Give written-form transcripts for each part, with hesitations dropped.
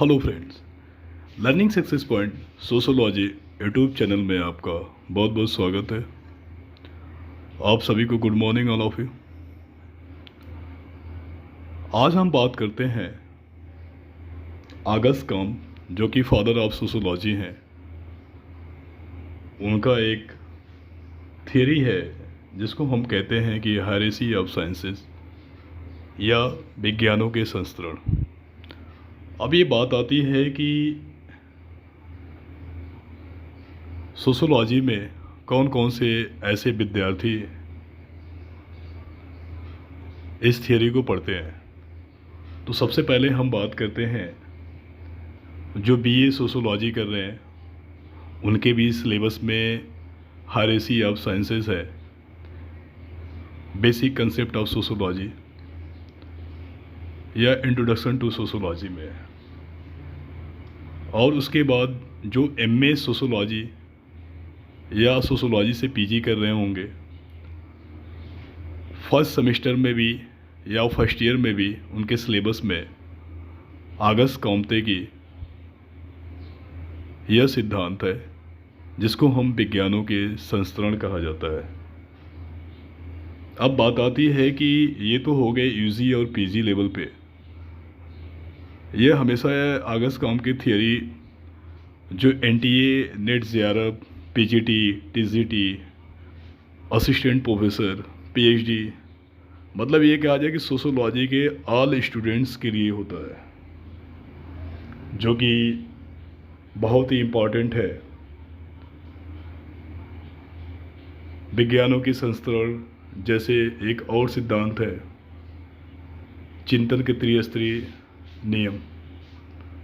Hello friends, learning success point sociology YouTube channel में आपका बहुत बहुत स्वागत है। आप सभी को good morning all of you. आज हम बात करते हैं आगस्ट कॉम, जो कि फादर ऑफ सोशोलॉजी हैं। उनका एक थियरी है जिसको हम कहते हैं कि हायरेसी ऑफ साइंसेस या विज्ञानों के संस्करण। अब ये बात आती है कि सोशोलॉजी में कौन कौन से ऐसे विद्यार्थी इस थियरी को पढ़ते हैं। तो सबसे पहले हम बात करते हैं जो बीए सोशोलॉजी कर रहे हैं, उनके भी सिलेबस में हायरेसी ऑफ साइंसेस है, बेसिक कंसेप्ट ऑफ सोशोलॉजी या इंट्रोडक्शन टू सोशोलॉजी में है। और उसके बाद जो एमए सोशोलॉजी या सोशोलॉजी से पीजी कर रहे होंगे, फर्स्ट सेमेस्टर में भी या फर्स्ट ईयर में भी उनके सिलेबस में आगस्ट कॉम्ते की यह सिद्धांत है जिसको हम विज्ञानों के संस्करण कहा जाता है। अब बात आती है कि ये तो हो गए यूजी और पीजी लेवल पे। यह हमेशा आगस्ट कॉम की थियरी जो NTA, net JRF, PGT, TGT, assistant professor, PhD, मतलब ये कहा जाए कि सोशोलॉजी के ऑल स्टूडेंट्स के लिए होता है, जो कि बहुत ही इम्पॉर्टेंट है। विज्ञानों के संस्करण जैसे एक और सिद्धांत है चिंतन के त्रिस्तरीय नियम।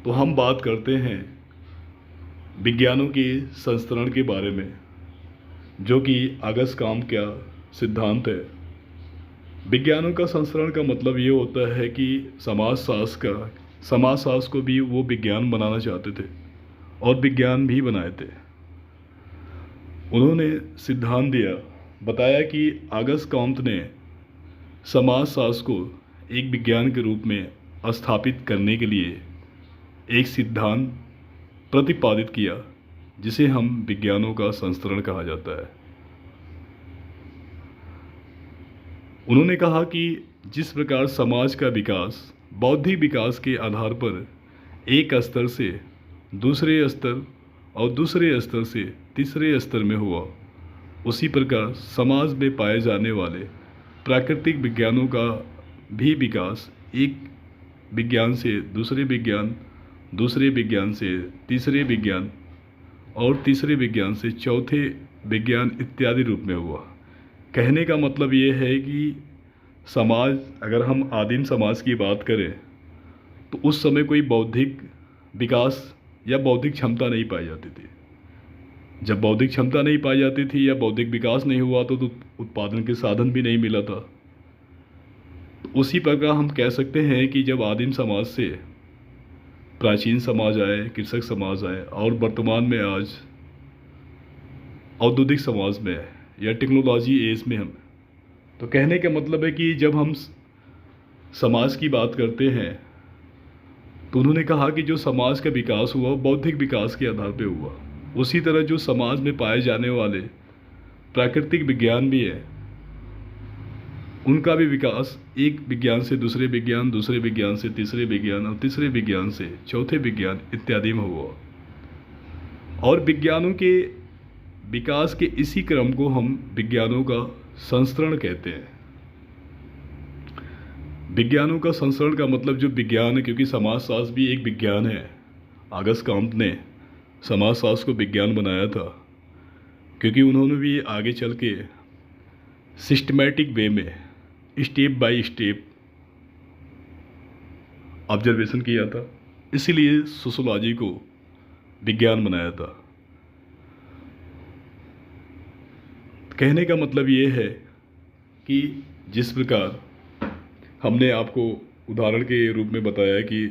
तो हम बात करते हैं विज्ञानों के संस्करण के बारे में, जो कि आगस्ट कॉम का सिद्धांत है। विज्ञानों का संस्करण का मतलब ये होता है कि समाजशास्त्र को भी वो विज्ञान बनाना चाहते थे और विज्ञान भी बनाए थे। उन्होंने सिद्धांत दिया, बताया कि आगस्ट कॉम्ते ने समाजशास्त्र को एक विज्ञान के रूप में स्थापित करने के लिए एक सिद्धांत प्रतिपादित किया जिसे हम विज्ञानों का संस्करण कहा जाता है। उन्होंने कहा कि जिस प्रकार समाज का विकास बौद्धिक विकास के आधार पर एक स्तर से दूसरे स्तर और दूसरे स्तर से तीसरे स्तर में हुआ, उसी प्रकार समाज में पाए जाने वाले प्राकृतिक विज्ञानों का भी विकास एक विज्ञान से दूसरे विज्ञान, दूसरे विज्ञान से तीसरे विज्ञान और तीसरे विज्ञान से चौथे विज्ञान इत्यादि रूप में हुआ। कहने का मतलब ये है कि समाज, अगर हम आदिम समाज की बात करें तो उस समय कोई बौद्धिक विकास या बौद्धिक क्षमता नहीं पाई जाती थी। जब बौद्धिक क्षमता नहीं पाई जाती थी या बौद्धिक विकास नहीं हुआ तो उत्पादन के साधन भी नहीं मिला था। तो उसी प्रकार हम कह सकते हैं कि जब आदिम समाज से प्राचीन समाज आए, कृषक समाज आए और वर्तमान में आज औद्योगिक समाज में या टेक्नोलॉजी एज में हम, तो कहने का मतलब है कि जब हम समाज की बात करते हैं तो उन्होंने कहा कि जो समाज का विकास हुआ वो बौद्धिक विकास के आधार पर हुआ। उसी तरह जो समाज में पाए जाने वाले प्राकृतिक विज्ञान भी है, उनका भी विकास एक विज्ञान से दूसरे विज्ञान, दूसरे विज्ञान से तीसरे विज्ञान और तीसरे विज्ञान से चौथे विज्ञान इत्यादि में हुआ। और विज्ञानों के विकास के इसी क्रम को हम विज्ञानों का संस्करण कहते हैं। विज्ञानों का संस्करण का मतलब जो विज्ञान है, क्योंकि समाजशास्त्र भी एक विज्ञान है। आगस्ट कॉम्ते ने समाजशास्त्र को विज्ञान बनाया था क्योंकि उन्होंने भी आगे चल के सिस्टमैटिक वे में स्टेप बाय स्टेप ऑब्जर्वेशन किया था, इसीलिए सोशोलॉजी को विज्ञान बनाया था। कहने का मतलब ये है कि जिस प्रकार हमने आपको उदाहरण के रूप में बताया कि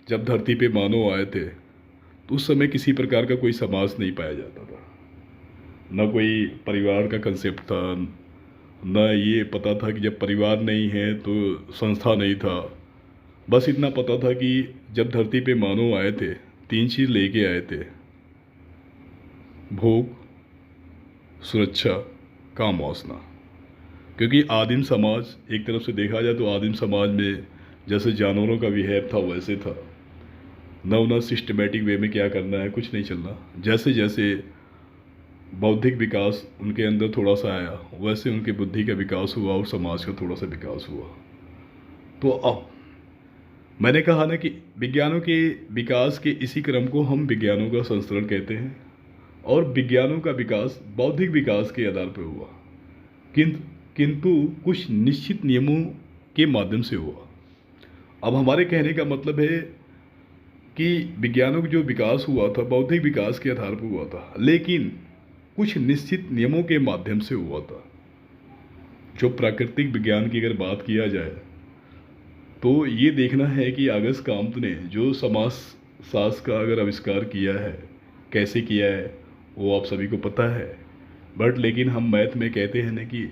जब धरती पे मानव आए थे तो उस समय किसी प्रकार का कोई समाज नहीं पाया जाता था, न कोई परिवार का कंसेप्ट था, न ये पता था कि जब परिवार नहीं है तो संस्था नहीं था, बस इतना पता था कि जब धरती पे मानव आए थे, तीन चीज़ लेके आए थे: भूख, सुरक्षा, काम वासना। क्योंकि आदिम समाज, एक तरफ से देखा जाए तो आदिम समाज में जैसे जानवरों का बिहेव था वैसे था। न सिस्टमेटिक वे में क्या करना है, कुछ नहीं चलना। जैसे जैसे बौद्धिक विकास उनके अंदर थोड़ा सा आया, वैसे उनकी बुद्धि का विकास हुआ और समाज का थोड़ा सा विकास हुआ। तो अब मैंने कहा ना कि विज्ञानों के विकास के इसी क्रम को हम विज्ञानों का संस्करण कहते हैं, और विज्ञानों का विकास बौद्धिक विकास के आधार पर हुआ, किंतु कुछ निश्चित नियमों के माध्यम से हुआ। अब हमारे कहने का मतलब है कि विज्ञानों का जो विकास हुआ था बौद्धिक विकास के आधार पर हुआ था, लेकिन कुछ निश्चित नियमों के माध्यम से हुआ था। जो प्राकृतिक विज्ञान की अगर बात किया जाए तो ये देखना है कि अगस्त काम्त ने जो समाज शास्त्र का अगर आविष्कार किया है, कैसे किया है वो आप सभी को पता है। बट लेकिन हम मैथ में कहते हैं ना कि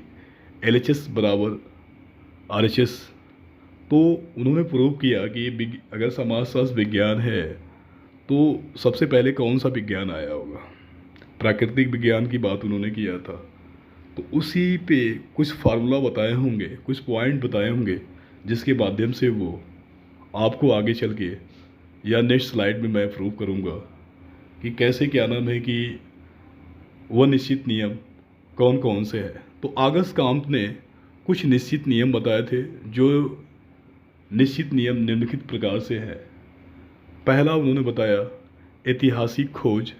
LHS बराबर RHS। तो उन्होंने प्रूव किया कि अगर समाजशास्त्र विज्ञान है तो सबसे पहले कौन सा विज्ञान आया होगा। प्राकृतिक विज्ञान की बात उन्होंने किया था, तो उसी पे कुछ फार्मूला बताए होंगे, कुछ पॉइंट बताए होंगे, जिसके माध्यम से वो आपको आगे चल के या नेक्स्ट स्लाइड में मैं प्रूव करूँगा कि कैसे, क्या नाम है कि वह निश्चित नियम कौन कौन से हैं। तो अगस्त काम्त ने कुछ निश्चित नियम बताए थे, जो निश्चित नियम निम्नलिखित प्रकार से हैं। पहला उन्होंने बताया ऐतिहासिक खोज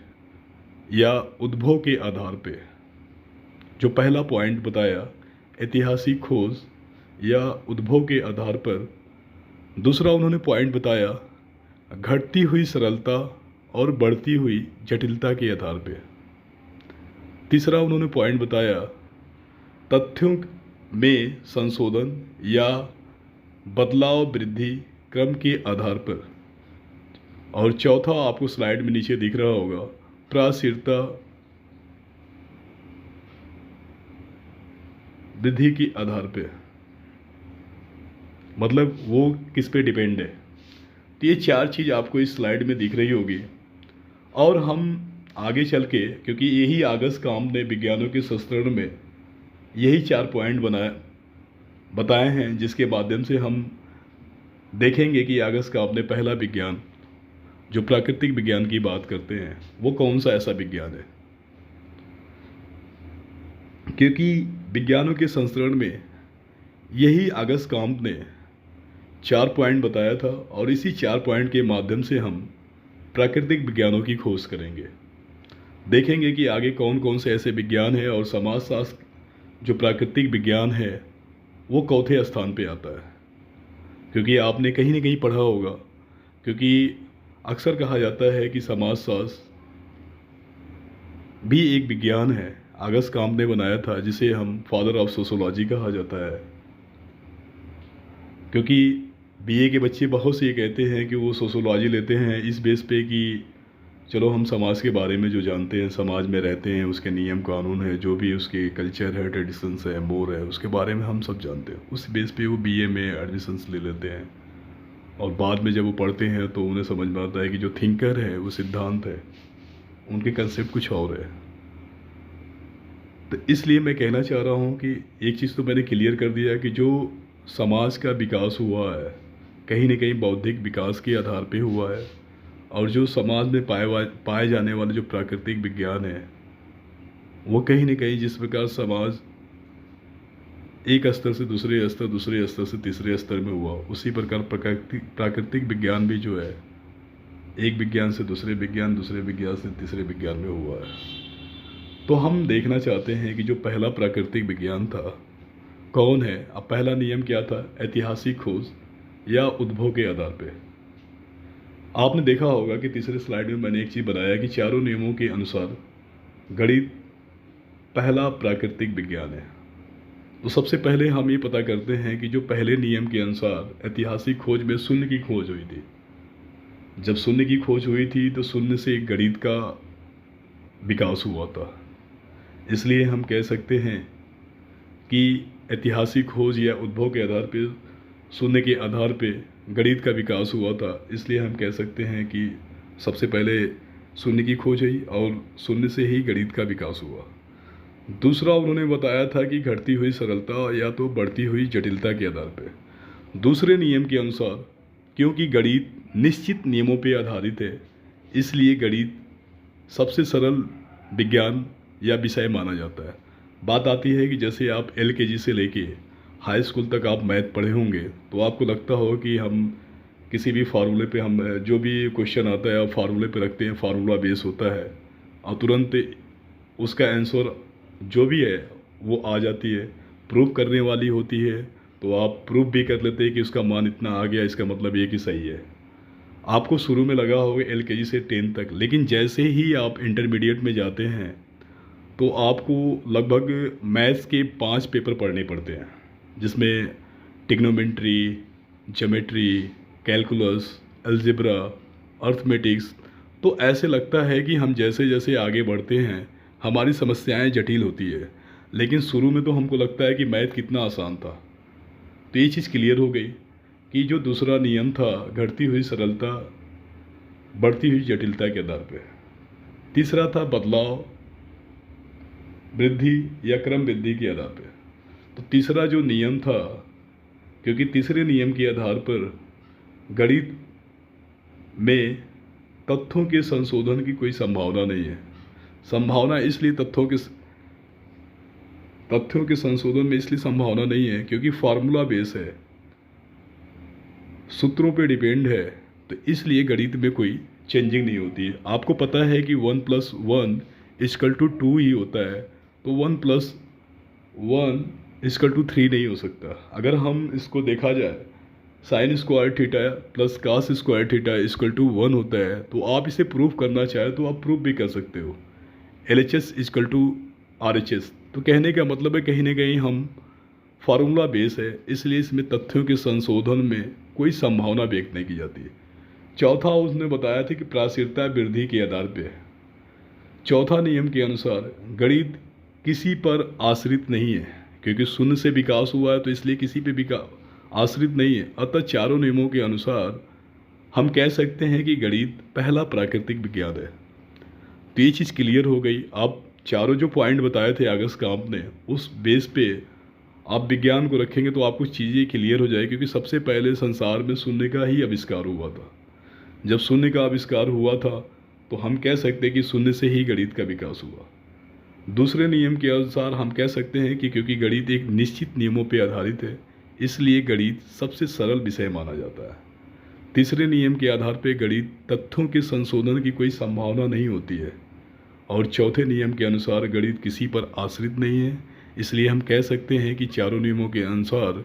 या उद्भव के आधार पे। जो पहला पॉइंट बताया ऐतिहासिक खोज या उद्भव के आधार पर। दूसरा उन्होंने पॉइंट बताया घटती हुई सरलता और बढ़ती हुई जटिलता के आधार पे। तीसरा उन्होंने पॉइंट बताया तथ्यों में संशोधन या बदलाव वृद्धि क्रम के आधार पर। और चौथा आपको स्लाइड में नीचे दिख रहा होगा प्राचीरता वृद्धि के आधार पे, मतलब वो किस पे डिपेंड है। तो ये चार चीज़ आपको इस स्लाइड में दिख रही होगी। और हम आगे चल के, क्योंकि यही अगस्त काम्त ने विज्ञानों के संस्करण में यही 4 पॉइंट बताए हैं, जिसके माध्यम से हम देखेंगे कि अगस्त काम्त ने पहला विज्ञान जो प्राकृतिक विज्ञान की बात करते हैं वो कौन सा ऐसा विज्ञान है। क्योंकि विज्ञानों के संस्करण में यही अगस्त काम्त ने 4 पॉइंट बताया था, और इसी 4 पॉइंट के माध्यम से हम प्राकृतिक विज्ञानों की खोज करेंगे। देखेंगे कि आगे कौन कौन से ऐसे विज्ञान हैं, और समाजशास्त्र जो प्राकृतिक विज्ञान है वो चौथे स्थान पे आता है। क्योंकि आपने कहीं न कहीं पढ़ा होगा, क्योंकि अक्सर कहा जाता है कि समाजशास्त्र भी एक विज्ञान है, अगस्त काम्त ने बनाया था, जिसे हम फादर ऑफ सोशोलॉजी कहा जाता है। क्योंकि BA के बच्चे बहुत से ये कहते हैं कि वो सोशोलॉजी लेते हैं इस बेस पे कि चलो हम समाज के बारे में जो जानते हैं, समाज में रहते हैं, उसके नियम कानून है, जो भी उसके कल्चर है, ट्रेडिशंस है, मोर है, उसके बारे में हम सब जानते हैं। उस बेस पे वो BA में एडमिशन्स ले लेते हैं, और बाद में जब वो पढ़ते हैं तो उन्हें समझ में आता है कि जो थिंकर है, वो सिद्धांत है, उनके कंसेप्ट कुछ और है। तो इसलिए मैं कहना चाह रहा हूँ कि एक चीज़ तो मैंने क्लियर कर दिया कि जो समाज का विकास हुआ है कहीं न कहीं बौद्धिक विकास के आधार पे हुआ है, और जो समाज में पाए जाने वाले जो प्राकृतिक विज्ञान है वो कहीं न कहीं जिस प्रकार समाज एक स्तर से दूसरे स्तर, दूसरे स्तर से तीसरे स्तर में हुआ, उसी प्रकार प्राकृतिक विज्ञान भी जो है एक विज्ञान से दूसरे विज्ञान, दूसरे विज्ञान से तीसरे विज्ञान में हुआ है। तो हम देखना चाहते हैं कि जो पहला प्राकृतिक विज्ञान था कौन है। अब पहला नियम क्या था? ऐतिहासिक खोज या उद्भव के आधार पे। आपने देखा होगा कि तीसरे स्लाइड में मैंने एक चीज़ बनाया कि चारों नियमों के अनुसार गणित पहला प्राकृतिक विज्ञान है। तो सबसे पहले हम ये पता करते हैं कि जो पहले नियम के अनुसार ऐतिहासिक खोज में शून्य की खोज हुई थी। जब शून्य की खोज हुई थी तो शून्य से गणित का विकास हुआ था। इसलिए हम कह सकते हैं कि ऐतिहासिक खोज या उद्भव के आधार पे, शून्य के आधार पे गणित का विकास हुआ था, इसलिए हम कह सकते हैं कि सबसे पहले शून्य की खोज हुई और शून्य से ही गणित का विकास हुआ। दूसरा उन्होंने बताया था कि घटती हुई सरलता या तो बढ़ती हुई जटिलता के आधार पर। दूसरे नियम के अनुसार क्योंकि गणित निश्चित नियमों पर आधारित है, इसलिए गणित सबसे सरल विज्ञान या विषय माना जाता है। बात आती है कि जैसे आप LKG से लेके हाई स्कूल तक आप मैथ पढ़े होंगे, तो आपको लगता हो कि हम किसी भी फार्मूले पे हम जो भी क्वेश्चन आता है आप फार्मूले पे रखते हैं, फार्मूला बेस होता है और तुरंत उसका आंसर जो भी है वो आ जाती है। प्रूव करने वाली होती है तो आप प्रूव भी कर लेते हैं कि उसका मान इतना आ गया, इसका मतलब ये कि सही है। आपको शुरू में लगा होगा LKG से 10 तक, लेकिन जैसे ही आप इंटरमीडिएट में जाते हैं तो आपको लगभग मैथ्स के 5 पेपर पढ़ने पड़ते हैं, जिसमें trigonometry, geometry, calculus, algebra, arithmetics. तो ऐसे लगता है कि हम जैसे जैसे आगे बढ़ते हैं हमारी समस्याएं जटिल होती है, लेकिन शुरू में तो हमको लगता है कि मैथ कितना आसान था। तो ये चीज़ क्लियर हो गई कि जो दूसरा नियम था घटती हुई सरलता बढ़ती हुई जटिलता के आधार पर। तीसरा था बदलाव, वृद्धि या क्रम वृद्धि के आधार पर। तो तीसरा जो नियम था, क्योंकि तीसरे नियम के आधार पर गणित में तथ्यों के संशोधन की कोई संभावना नहीं है। संभावना इसलिए तथ्यों के संशोधन में इसलिए संभावना नहीं है क्योंकि फार्मूला बेस है, सूत्रों पे डिपेंड है, तो इसलिए गणित में कोई चेंजिंग नहीं होती है। आपको पता है कि 1 + 1 = 2 ही होता है, तो 1 + 1 = 3 नहीं हो सकता। अगर हम इसको देखा जाए sin² theta plus cos² theta = 1 होता है, तो आप इसे प्रूव करना चाहें तो आप प्रूव भी कर सकते हो। LHS = RHS। तो कहने का मतलब है कहीं ना कहीं हम फार्मूला बेस है, इसलिए इसमें तथ्यों के संशोधन में कोई संभावना व्यक्त नहीं की जाती है। चौथा उसने बताया था कि प्राचीनता वृद्धि के आधार पर है। चौथा नियम के अनुसार गणित किसी पर आश्रित नहीं है, क्योंकि शून्य से विकास हुआ है तो इसलिए किसी पे आश्रित नहीं है। अतः चारों नियमों के अनुसार हम कह सकते हैं कि गणित पहला प्राकृतिक विज्ञान है। तो ये चीज़ क्लियर हो गई। आप चारों जो पॉइंट बताए थे अगस्त कांत ने, उस बेस पे आप विज्ञान को रखेंगे तो आपको चीज़ें क्लियर हो जाए, क्योंकि सबसे पहले संसार में शून्य का ही आविष्कार हुआ था। जब शून्य का आविष्कार हुआ था तो हम कह सकते हैं कि शून्य से ही गणित का विकास हुआ। दूसरे नियम के अनुसार हम कह सकते हैं कि क्योंकि गणित एक निश्चित नियमों पर आधारित है, इसलिए गणित सबसे सरल विषय माना जाता है। तीसरे नियम के आधार पर गणित तथ्यों के संशोधन की कोई संभावना नहीं होती है। और चौथे नियम के अनुसार गणित किसी पर आश्रित नहीं है, इसलिए हम कह सकते हैं कि चारों नियमों के अनुसार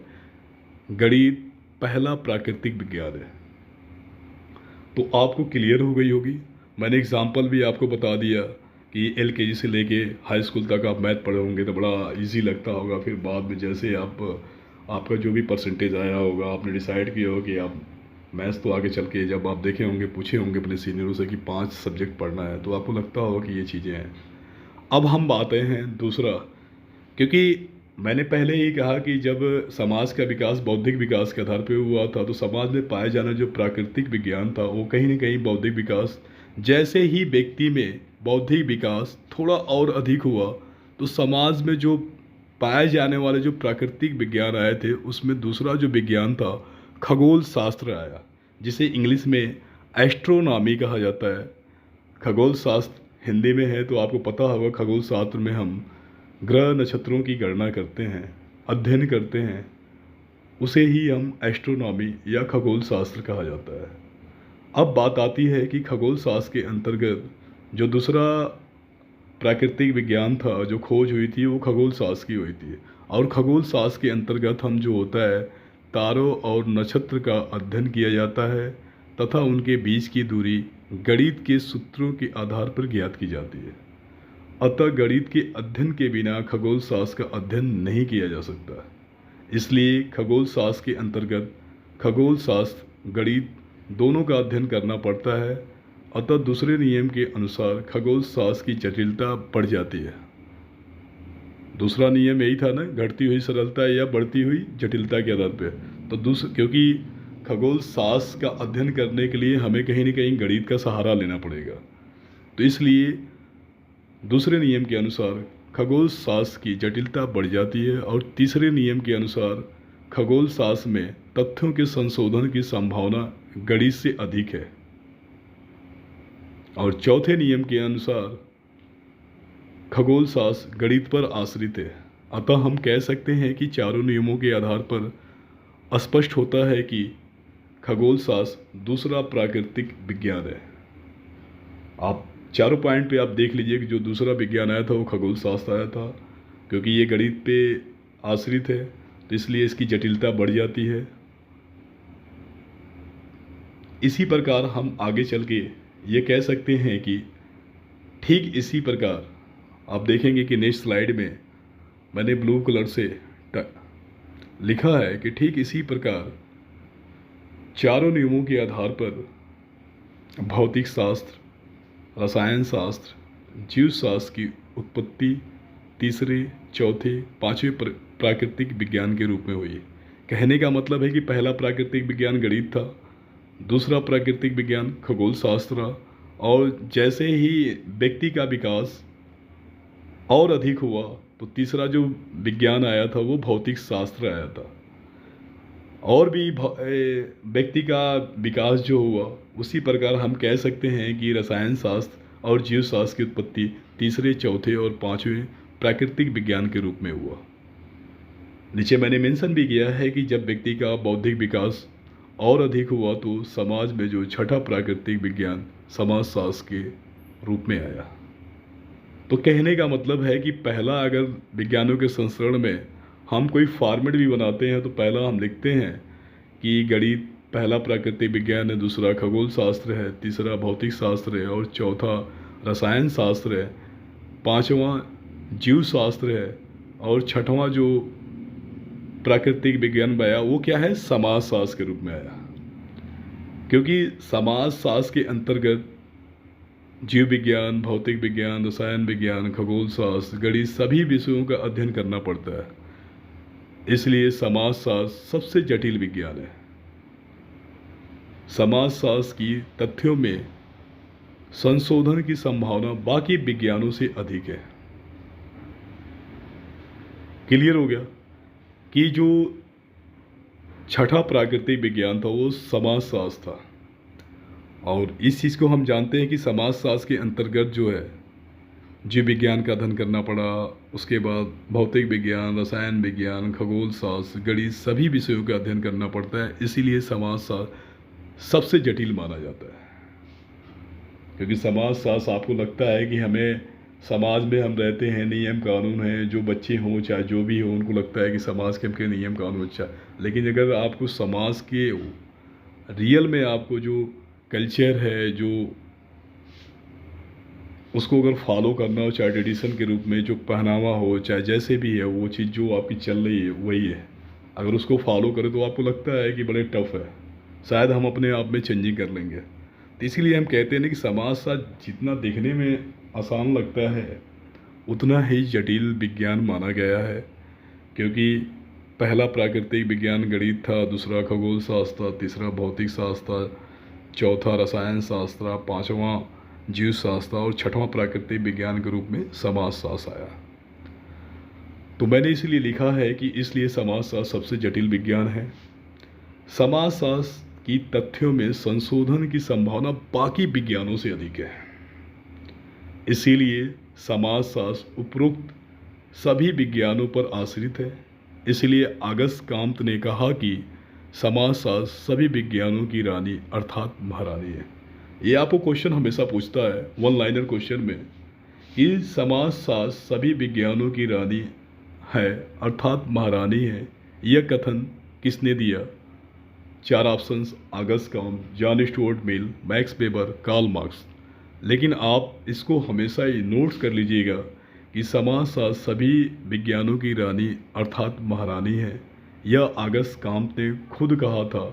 गणित पहला प्राकृतिक विज्ञान है। तो आपको क्लियर हो गई होगी। मैंने एग्जाम्पल भी आपको बता दिया कि LKG से लेके हाई स्कूल तक आप मैथ पढ़े होंगे तो बड़ा इजी लगता होगा। फिर बाद में जैसे आपका जो भी परसेंटेज आया होगा, आपने डिसाइड किया होगा कि आप मैथ्स तो आगे चल के जब आप देखे होंगे, पूछे होंगे अपने सीनियरों से कि 5 सब्जेक्ट पढ़ना है, तो आपको लगता होगा कि ये चीज़ें हैं। अब हम बातें हैं दूसरा, क्योंकि मैंने पहले ही कहा कि जब समाज का विकास बौद्धिक विकास के आधार पर हुआ था, तो समाज में पाया जाना जो प्राकृतिक विज्ञान था वो कहीं ना कहीं बौद्धिक विकास, जैसे ही व्यक्ति में बौद्धिक विकास थोड़ा और अधिक हुआ तो समाज में जो पाए जाने वाले जो प्राकृतिक विज्ञान आए थे उसमें दूसरा जो विज्ञान था खगोल शास्त्र आया, जिसे इंग्लिश में एस्ट्रोनॉमी कहा जाता है। खगोल शास्त्र हिंदी में है तो आपको पता होगा, खगोल शास्त्र में हम ग्रह नक्षत्रों की गणना करते हैं, अध्ययन करते हैं, उसे ही हम एस्ट्रोनॉमी या खगोल शास्त्र कहा जाता है। अब बात आती है कि खगोल शास्त्र के अंतर्गत जो दूसरा प्राकृतिक विज्ञान था जो खोज हुई थी वो खगोल शास्त्र की हुई थी। और खगोल शास्त्र के अंतर्गत हम जो होता है तारों और नक्षत्र का अध्ययन किया जाता है तथा उनके बीच की दूरी गणित के सूत्रों के आधार पर ज्ञात की जाती है। अतः गणित के अध्ययन के बिना खगोल शास्त्र का अध्ययन नहीं किया जा सकता। इसलिए खगोल शास्त्र के अंतर्गत खगोल शास्त्र गणित दोनों का अध्ययन करना पड़ता है। अतः दूसरे नियम के अनुसार खगोल शास्त्र की जटिलता बढ़ जाती है। दूसरा नियम यही था ना, घटती हुई सरलता या बढ़ती हुई जटिलता के आधार पर। तो क्योंकि खगोल शास्त्र का अध्ययन करने के लिए हमें कहीं न कहीं गणित का सहारा लेना पड़ेगा। तो इसलिए दूसरे नियम के अनुसार खगोल शास्त्र की जटिलता बढ़ जाती है और तीसरे नियम के अनुसार खगोल शास्त्र में तथ्यों के संशोधन की संभावना गणित से अधिक है। और चौथे नियम के अनुसार खगोल शास्त्र गणित पर आश्रित है। अतः हम कह सकते हैं कि चारों नियमों के आधार पर स्पष्ट होता है कि खगोल शास्त्र दूसरा प्राकृतिक विज्ञान है। आप चारों पॉइंट पे आप देख लीजिए कि जो दूसरा विज्ञान आया था वो खगोल शास्त्र आया था, क्योंकि ये गणित पे आश्रित है तो इसलिए इसकी जटिलता बढ़ जाती है। इसी प्रकार हम आगे चल के ये कह सकते हैं कि ठीक इसी प्रकार आप देखेंगे कि नेक्स्ट स्लाइड में मैंने ब्लू कलर से लिखा है कि ठीक इसी प्रकार चारों नियमों के आधार पर भौतिक शास्त्र, रसायन शास्त्र, जीव शास्त्र की उत्पत्ति तीसरे, चौथे, पांचवें प्राकृतिक विज्ञान के रूप में हुई। कहने का मतलब है कि पहला प्राकृतिक विज्ञान गणित था, दूसरा प्राकृतिक विज्ञान खगोल शास्त्र रहा, और जैसे ही व्यक्ति का विकास और अधिक हुआ तो तीसरा जो विज्ञान आया था वो भौतिक शास्त्र आया था। और भी व्यक्ति का विकास जो हुआ उसी प्रकार हम कह सकते हैं कि रसायन शास्त्र और जीव शास्त्र की उत्पत्ति तीसरे, चौथे और पांचवें प्राकृतिक विज्ञान के रूप में हुआ। नीचे मैंने मेंशन भी किया है कि जब व्यक्ति का बौद्धिक विकास और अधिक हुआ तो समाज में जो छठा प्राकृतिक विज्ञान समाज शास्त्र के रूप में आया। तो कहने का मतलब है कि पहला अगर विज्ञानों के संस्करण में हम कोई फॉर्मेट भी बनाते हैं तो पहला हम लिखते हैं कि गणित पहला प्राकृतिक विज्ञान है, दूसरा खगोल शास्त्र है, तीसरा भौतिक शास्त्र है और चौथा रसायन शास्त्र है, पांचवा जीव शास्त्र है और छठवां जो प्राकृतिक विज्ञान आया वो क्या है, समाज शास्त्र के रूप में आया। क्योंकि समाज शास्त्र के अंतर्गत जीव विज्ञान, भौतिक विज्ञान, रसायन विज्ञान, खगोल शास्त्र, गणित सभी विषयों का अध्ययन करना पड़ता है, इसलिए समाज शास्त्र सबसे जटिल विज्ञान है। समाज शास्त्र की तथ्यों में संशोधन की संभावना बाकी विज्ञानों से अधिक है। क्लियर हो गया कि जो छठा प्राकृतिक विज्ञान था वो समाज शास्त्र था, और इस चीज़ को हम जानते हैं कि समाज शास्त्र के अंतर्गत जो है जीव विज्ञान का अध्ययन करना पड़ा, उसके बाद भौतिक विज्ञान, रसायन विज्ञान, खगोल शास्त्र, गणित सभी विषयों का अध्ययन करना पड़ता है, इसीलिए समाज शास्त्र सबसे जटिल माना जाता है। क्योंकि समाज शास्त्र आपको लगता है कि हमें समाज में हम रहते हैं, नियम कानून हैं, जो बच्चे हों चाहे जो भी हो उनको लगता है कि समाज के नियम कानून अच्छा, लेकिन अगर आपको समाज के रियल में आपको जो कल्चर है जो उसको अगर फॉलो करना हो, चाहे ट्रेडिशन के रूप में जो पहनावा हो चाहे जैसे भी है, वो चीज़ जो आपकी चल रही है वही है, अगर उसको फॉलो करें तो आपको लगता है कि बड़े टफ है, शायद हम अपने आप में चेंजिंग कर लेंगे। तो इसीलिए हम कहते हैं ना कि समाज शास्त्र जितना देखने में आसान लगता है उतना ही जटिल विज्ञान माना गया है। क्योंकि पहला प्राकृतिक विज्ञान गणित था, दूसरा खगोल शास्त्र था, तीसरा भौतिक शास्त्र था, चौथा रसायन शास्त्र, पांचवा जीव शास्त्र और छठवां प्राकृतिक विज्ञान के रूप में समाज शास्त्र आया। तो मैंने इसलिए लिखा है कि इसलिए समाज शास्त्र सबसे जटिल विज्ञान है। समाज शास्त्र की तथ्यों में संशोधन की संभावना बाकी विज्ञानों से अधिक है, इसीलिए समाज शास्त्र उपरोक्त सभी विज्ञानों पर आश्रित है। इसलिए अगस्त काम्त ने कहा कि समाज शास्त्र सभी विज्ञानों की रानी अर्थात महारानी है। ये आपको क्वेश्चन हमेशा पूछता है वन लाइनर क्वेश्चन में कि समाज शास्त्र सभी विज्ञानों की रानी है अर्थात महारानी है, यह कथन किसने दिया? 4 options Auguste Comte, John Stuart Mill, Max Weber, Karl Marx. लेकिन आप इसको हमेशा ही नोट कर लीजिएगा कि समाज शास्त्र सभी विज्ञानों की रानी अर्थात महारानी है, यह अगस्त काम्त ने खुद कहा था।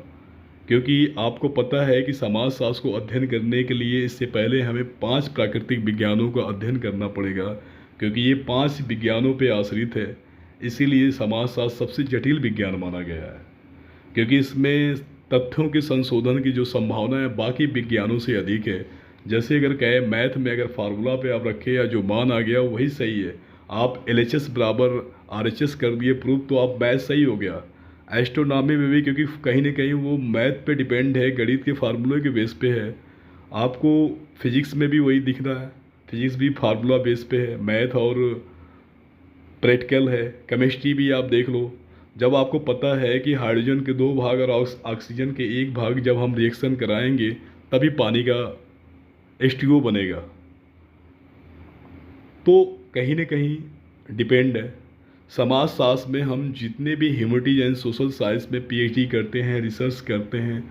क्योंकि आपको पता है कि समाज शास्त्र को अध्ययन करने के लिए इससे पहले हमें 5 प्राकृतिक विज्ञानों का अध्ययन करना पड़ेगा, क्योंकि ये 5 विज्ञानों पे आश्रित है। इसीलिए समाज शास्त्र सबसे जटिल विज्ञान माना गया है, क्योंकि इसमें तथ्यों के संशोधन की जो संभावना है बाकी विज्ञानों से अधिक है। जैसे अगर कहे मैथ में अगर फार्मूला पे आप रखे या जो मान आ गया वही सही है, आप LHS बराबर RHS कर दिए प्रूफ, तो आप मैथ सही हो गया। एस्ट्रोनॉमी में भी क्योंकि कहीं ना कहीं वो मैथ पे डिपेंड है, गणित के फार्मूले के बेस पे है। आपको फिजिक्स में भी वही दिख रहा है, फिजिक्स भी फार्मूला बेस पे है, मैथ और प्रैक्टिकल है। केमिस्ट्री भी आप देख लो, जब आपको पता है कि हाइड्रोजन के 2 भाग और ऑक्सीजन के 1 भाग जब हम रिएक्शन कराएंगे तभी पानी का H2O बनेगा। तो कहीं ना कहीं डिपेंड है। समाजशास्त्र में हम जितने भी ह्यूमैनिटीज एंड सोशल साइंस में PhD करते हैं, रिसर्च करते हैं,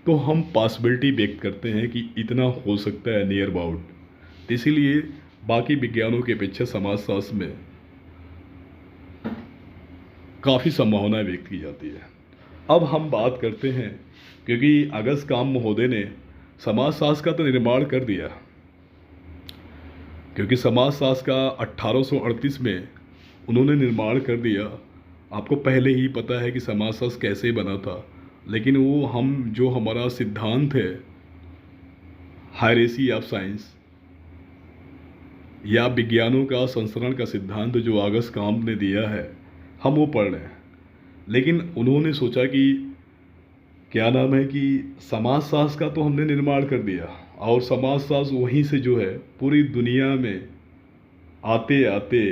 तो हम पॉसिबिलिटी व्यक्त करते हैं कि इतना हो सकता है नियर अबाउट। इसीलिए बाकी विज्ञानों की अपेक्षा समाजशास्त्र में काफ़ी संभावनाएं व्यक्त की जाती है। अब हम बात करते हैं, क्योंकि अगस्त काम महोदय ने समाजशास्त्र का तो निर्माण कर दिया, क्योंकि समाजशास्त्र का 1838 में उन्होंने निर्माण कर दिया। आपको पहले ही पता है कि समाजशास्त्र कैसे बना था, लेकिन वो हम जो हमारा सिद्धांत है हायरेसी ऑफ साइंस या विज्ञानों का संसरण का सिद्धांत जो अगस्त काम ने दिया है, हम वो पढ़ रहे हैं। लेकिन उन्होंने सोचा कि क्या नाम है कि समाजशास्त्र का तो हमने निर्माण कर दिया, और समाजशास्त्र वहीं से जो है पूरी दुनिया में आते आते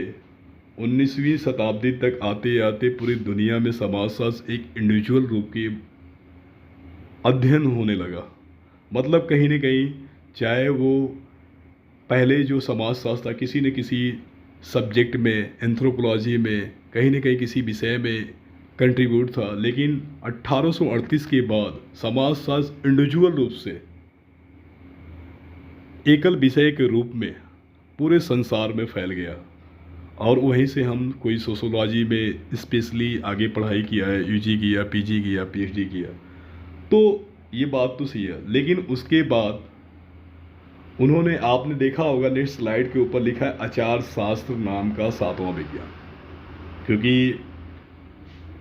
19वीं शताब्दी तक आते आते पूरी दुनिया में समाजशास्त्र एक इंडिविजुअल रूप की अध्ययन होने लगा। मतलब कहीं ना कहीं चाहे वो पहले जो समाजशास्त्र था किसी न किसी सब्जेक्ट में, एंथ्रोपोलॉजी में, कहीं न कहीं किसी विषय में कंट्रीब्यूट था, लेकिन 1838 के बाद समाजशास्त्र इंडिविजुअल रूप से एकल विषय के रूप में पूरे संसार में फैल गया। और वहीं से हम कोई सोशोलॉजी में स्पेशली आगे पढ़ाई किया है, UG किया, PG किया, PhD किया। तो ये बात तो सही है, लेकिन उसके बाद उन्होंने, आपने देखा होगा नेक्स्ट स्लाइड के ऊपर लिखा है आचार शास्त्र नाम का 7वां विज्ञान, क्योंकि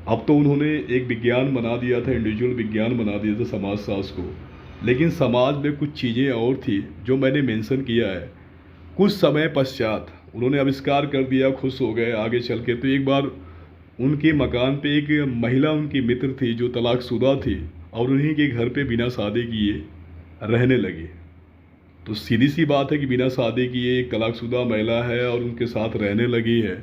अब तो उन्होंने एक विज्ञान बना दिया था, इंडिविजुअल विज्ञान बना दिया था समाजशास्त्र को, लेकिन समाज में कुछ चीज़ें और थी जो मैंने मेंशन किया है। कुछ समय पश्चात उन्होंने आविष्कार कर दिया, खुश हो गए आगे चल के। तो एक बार उनके मकान पे एक महिला उनकी मित्र थी जो तलाकशुदा थी, और उन्हीं के घर पे बिना शादी किए रहने लगी। तो सीधी सी बात है कि बिना शादी किए एक तलाकशुदा महिला है और उनके साथ रहने लगी है,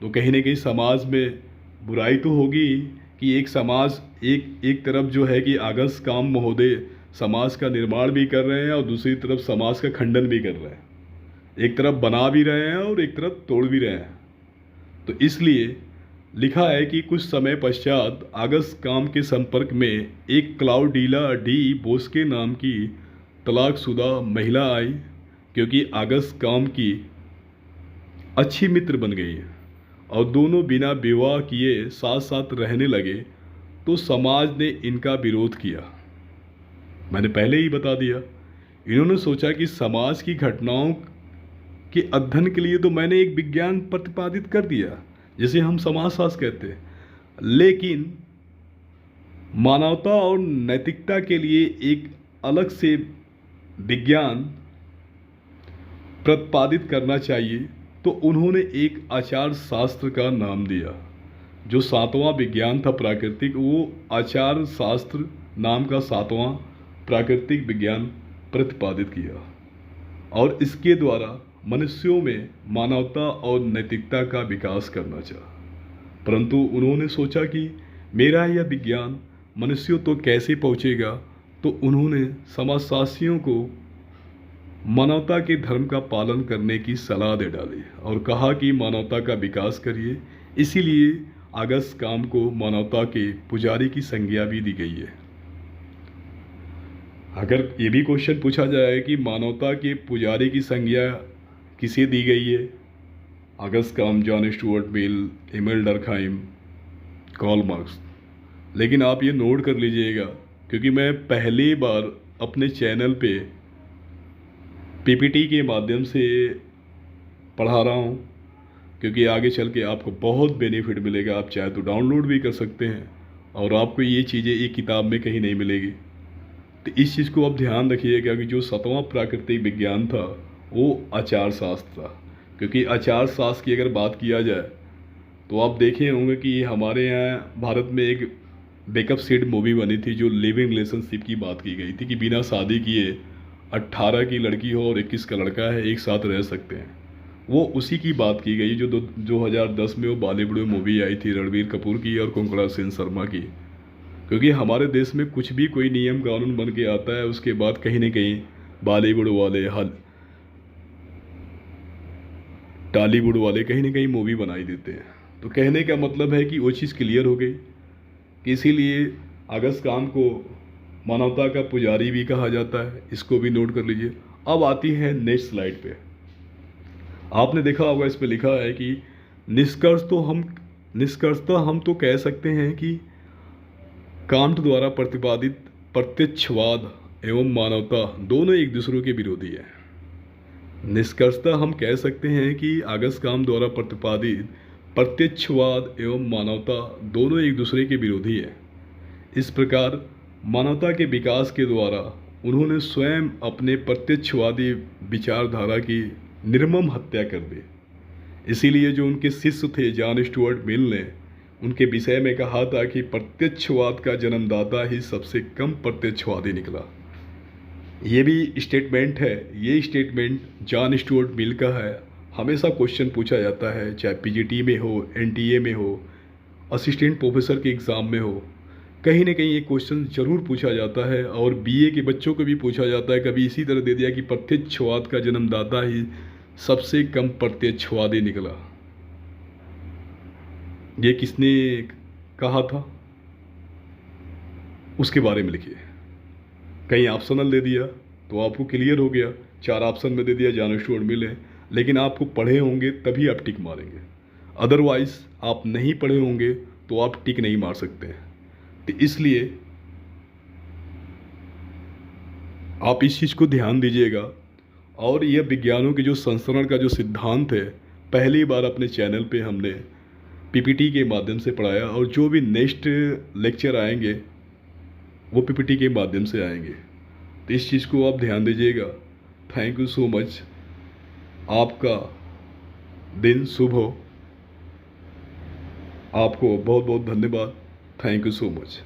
तो कहीं ना कहीं समाज में बुराई तो होगी कि एक समाज एक तरफ जो है कि अगस्त काम महोदय समाज का निर्माण भी कर रहे हैं और दूसरी तरफ समाज का खंडन भी कर रहे हैं। एक तरफ बना भी रहे हैं और एक तरफ तोड़ भी रहे हैं। तो इसलिए लिखा है कि कुछ समय पश्चात अगस्त काम के संपर्क में एक क्लाउडीला डी बोस्के नाम की तलाकशुदा महिला आई, क्योंकि अगस्त काम की अच्छी मित्र बन गई और दोनों बिना विवाह किए साथ साथ रहने लगे। तो समाज ने इनका विरोध किया। मैंने पहले ही बता दिया, इन्होंने सोचा कि समाज की घटनाओं के अध्ययन के लिए तो मैंने एक विज्ञान प्रतिपादित कर दिया जिसे हम समाजशास्त्र कहते हैं, लेकिन मानवता और नैतिकता के लिए एक अलग से विज्ञान प्रतिपादित करना चाहिए। तो उन्होंने एक आचार शास्त्र का नाम दिया। जो 7वां विज्ञान था प्राकृतिक, वो आचार शास्त्र नाम का 7वां प्राकृतिक विज्ञान प्रतिपादित किया, और इसके द्वारा मनुष्यों में मानवता और नैतिकता का विकास करना चाहा। परंतु उन्होंने सोचा कि मेरा यह विज्ञान मनुष्यों तो कैसे पहुँचेगा, तो उन्होंने समाजशास्त्रियों को मानवता के धर्म का पालन करने की सलाह दे डाली और कहा कि मानवता का विकास करिए। इसीलिए अगस्त काम को मानवता के पुजारी की संज्ञा भी दी गई है। अगर ये भी क्वेश्चन पूछा जाए कि मानवता के पुजारी की संज्ञा किसे दी गई है, Auguste Comte, John Stuart Mill, Emile Durkheim, Karl Marx. लेकिन आप ये नोट कर लीजिएगा, क्योंकि मैं पहली बार अपने चैनल पे PPT के माध्यम से पढ़ा रहा हूँ, क्योंकि आगे चल के आपको बहुत बेनिफिट मिलेगा। आप चाहे तो डाउनलोड भी कर सकते हैं और आपको ये चीज़ें एक किताब में कहीं नहीं मिलेगी। तो इस चीज़ को आप ध्यान रखिएगा कि जो 7वां प्राकृतिक विज्ञान था वो आचार शास्त्र था। क्योंकि आचार शास्त्र की अगर बात किया जाए तो आप देखे होंगे कि हमारे यहाँ भारत में एक बैकअप सीट मूवी बनी थी जो लिविंग रिलेशनशिप की बात की गई थी कि बिना शादी किए 18 की लड़की हो और 21 का लड़का है एक साथ रह सकते हैं। वो उसी की बात की गई जो 2010 में वो बॉलीवुड में मूवी आई थी रणबीर कपूर की और कोंकणा सेन शर्मा की। क्योंकि हमारे देश में कुछ भी कोई नियम कानून बन के आता है उसके बाद कहीं ना कहीं बॉलीवुड वाले टॉलीवुड वाले कहीं ना कहीं मूवी बनाई देते हैं। तो कहने का मतलब है कि वो चीज़ क्लियर हो गई कि इसीलिए अगस्त खान को मानवता का पुजारी भी कहा जाता है। इसको भी नोट कर लीजिए। अब आती है नेक्स्ट स्लाइड पे। आपने देखा होगा इस पे लिखा है कि निष्कर्षतः हम तो कह सकते हैं कि कांट द्वारा प्रतिपादित प्रत्यक्षवाद एवं मानवता दोनों एक दूसरे के विरोधी है। निष्कर्षतः हम कह सकते हैं कि अगस्त खान द्वारा प्रतिपादित प्रत्यक्षवाद एवं मानवता दोनों एक दूसरे के विरोधी है। इस प्रकार मानवता के विकास के द्वारा उन्होंने स्वयं अपने प्रत्यक्षवादी विचारधारा की निर्मम हत्या कर दी। इसीलिए जो उनके शिष्य थे जॉन स्टुअर्ट मिल ने उनके विषय में कहा था कि प्रत्यक्षवाद का जन्मदाता ही सबसे कम प्रत्यक्षवादी निकला। ये भी स्टेटमेंट है, ये स्टेटमेंट जॉन स्टुअर्ट मिल का है। हमेशा क्वेश्चन पूछा जाता है, चाहे पीजीटी में हो, एनटीए में हो, असिस्टेंट प्रोफेसर के एग्ज़ाम में हो, कहीं ना कहीं ये क्वेश्चन जरूर पूछा जाता है। और बीए के बच्चों को भी पूछा जाता है। कभी इसी तरह दे दिया कि प्रत्यक्षवाद का जन्मदाता ही सबसे कम प्रत्यक्षवादी निकला। ये किसने कहा था उसके बारे में लिखिए। कहीं ऑप्शनल दे दिया तो आपको क्लियर हो गया, 4 ऑप्शन में दे दिया जॉन स्टुअर्ट मिल है, लेकिन आपको पढ़े होंगे तभी आप टिक मारेंगे। अदरवाइज आप नहीं पढ़े होंगे तो आप टिक नहीं मार सकते हैं। तो इसलिए आप इस चीज़ को ध्यान दीजिएगा। और यह विज्ञानों के जो संस्करण का जो सिद्धांत है पहली बार अपने चैनल पे हमने पीपीटी के माध्यम से पढ़ाया, और जो भी नेक्स्ट लेक्चर आएंगे वो पीपीटी के माध्यम से आएंगे। तो इस चीज़ को आप ध्यान दीजिएगा। Thank you so much. आपका दिन शुभ हो। आपको बहुत बहुत धन्यवाद। Thank you so much.